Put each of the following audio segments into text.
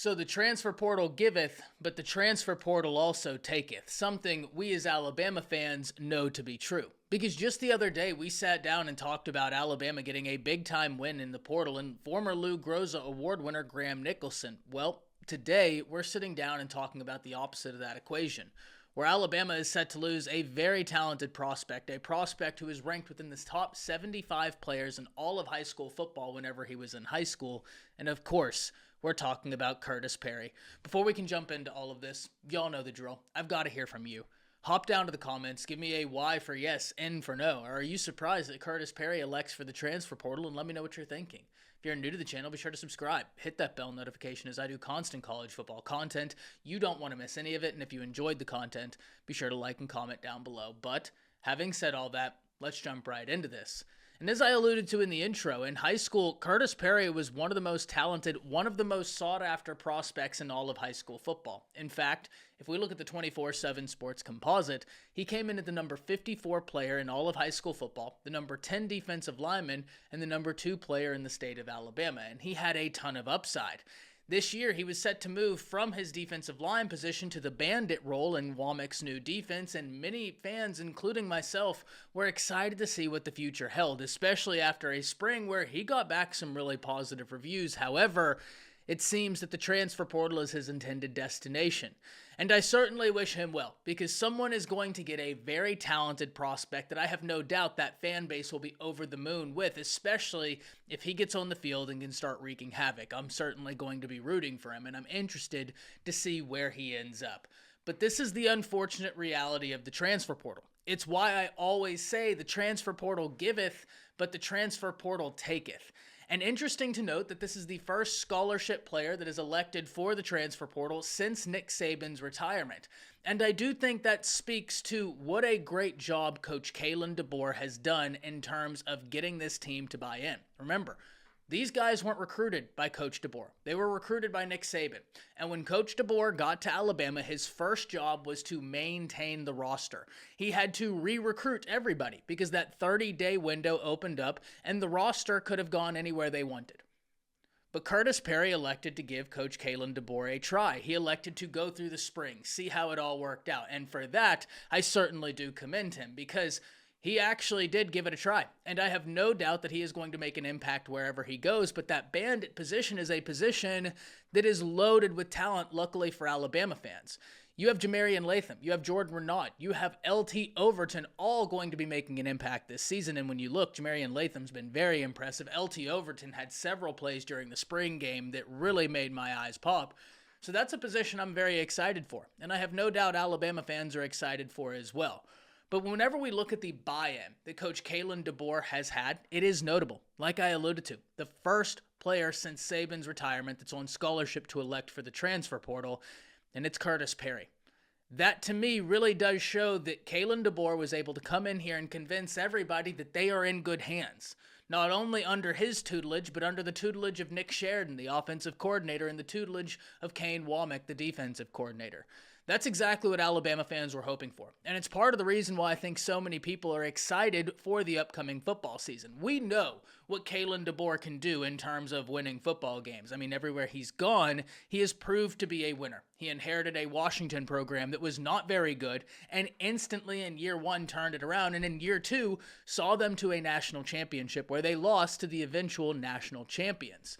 So the transfer portal giveth, but the transfer portal also taketh, something we as Alabama fans know to be true. Because just the other day, we sat down and talked about Alabama getting a big-time win in the portal and former Lou Groza Award winner Graham Nicholson. Well, today, we're sitting down and talking about the opposite of that equation, where Alabama is set to lose a very talented prospect, a prospect who is ranked within the top 75 players in all of high school football whenever he was in high school, and of course, we're talking about Khurtiss Perry. Before we can jump into all of this, y'all know the drill. I've got to hear from you. Hop down to the comments, give me a Y for yes, N for no. Or are you surprised that Khurtiss Perry elects for the transfer portal? And let me know what you're thinking. If you're new to the channel, be sure to subscribe. Hit that bell notification as I do constant college football content. You don't want to miss any of it. And if you enjoyed the content, be sure to like and comment down below. But having said all that, let's jump right into this. And as I alluded to in the intro, in high school, Khurtiss Perry was one of the most talented, one of the most sought-after prospects in all of high school football. In fact, if we look at the 24/7 Sports Composite, he came in at the number 54 player in all of high school football, the number 10 defensive lineman, and the number 2 player in the state of Alabama, and he had a ton of upside. This year, he was set to move from his defensive line position to the bandit role in Womack's new defense, and many fans, including myself, were excited to see what the future held, especially after a spring where he got back some really positive reviews. However, it seems that the transfer portal is his intended destination. And I certainly wish him well, because someone is going to get a very talented prospect that I have no doubt that fan base will be over the moon with, especially if he gets on the field and can start wreaking havoc. I'm certainly going to be rooting for him, and I'm interested to see where he ends up. But this is the unfortunate reality of the transfer portal. It's why I always say the transfer portal giveth, but the transfer portal taketh. And interesting to note that this is the first scholarship player that is elected for the transfer portal since Nick Saban's retirement. And I do think that speaks to what a great job Coach Kalen DeBoer has done in terms of getting this team to buy in. Remember, these guys weren't recruited by Coach DeBoer. They were recruited by Nick Saban. And when Coach DeBoer got to Alabama, his first job was to maintain the roster. He had to re-recruit everybody because that 30-day window opened up and the roster could have gone anywhere they wanted. But Khurtiss Perry elected to give Coach Kalen DeBoer a try. He elected to go through the spring, see how it all worked out. And for that, I certainly do commend him because he actually did give it a try, and I have no doubt that he is going to make an impact wherever he goes, but that bandit position is a position that is loaded with talent, luckily for Alabama fans. You have Jamarian Latham, you have Jordan Renaud, you have LT Overton, all going to be making an impact this season, and when you look, Jamarian Latham's been very impressive. LT Overton had several plays during the spring game that really made my eyes pop. So that's a position I'm very excited for, and I have no doubt Alabama fans are excited for as well. But whenever we look at the buy-in that Coach Kalen DeBoer has had, it is notable. Like I alluded to, the first player since Saban's retirement that's on scholarship to elect for the transfer portal, and it's Khurtiss Perry. That, to me, really does show that Kalen DeBoer was able to come in here and convince everybody that they are in good hands. Not only under his tutelage, but under the tutelage of Nick Sheridan, the offensive coordinator, and the tutelage of Kane Womack, the defensive coordinator. That's exactly what Alabama fans were hoping for. And it's part of the reason why I think so many people are excited for the upcoming football season. We know what Kalen DeBoer can do in terms of winning football games. I mean, everywhere he's gone, he has proved to be a winner. He inherited a Washington program that was not very good and instantly in year 1 turned it around, and in year 2 saw them to a national championship where they lost to the eventual national champions.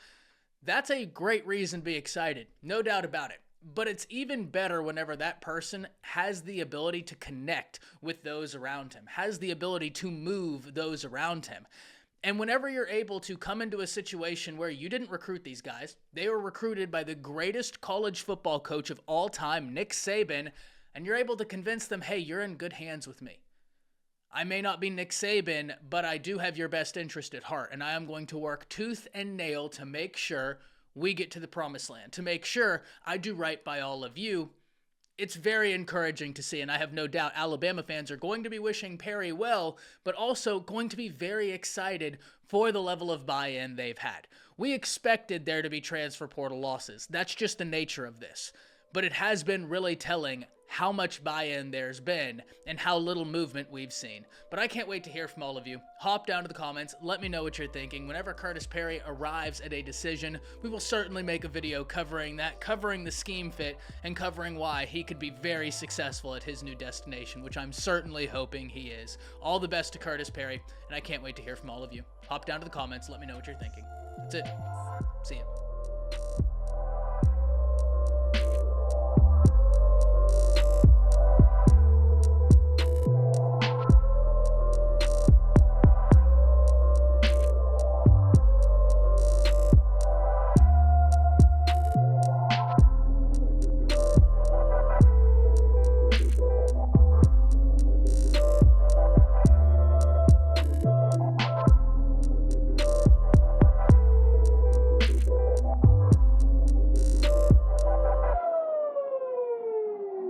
That's a great reason to be excited, no doubt about it. But it's even better whenever that person has the ability to connect with those around him, has the ability to move those around him. And whenever you're able to come into a situation where you didn't recruit these guys, they were recruited by the greatest college football coach of all time, Nick Saban, and you're able to convince them, hey, you're in good hands with me. I may not be Nick Saban, but I do have your best interest at heart, and I am going to work tooth and nail to make sure we get to the promised land, to make sure I do right by all of you. It's very encouraging to see, and I have no doubt Alabama fans are going to be wishing Perry well, but also going to be very excited for the level of buy-in they've had. We expected there to be transfer portal losses. That's just the nature of this. But it has been really telling how much buy-in there's been and how little movement we've seen. But I can't wait to hear from all of you. Hop down to the comments, let me know what you're thinking. Whenever Khurtiss Perry arrives at a decision, we will certainly make a video covering that, covering the scheme fit, and covering why he could be very successful at his new destination, which I'm certainly hoping he is. All the best to Khurtiss Perry, and I can't wait to hear from all of you. Hop down to the comments, let me know what you're thinking. That's it. See ya.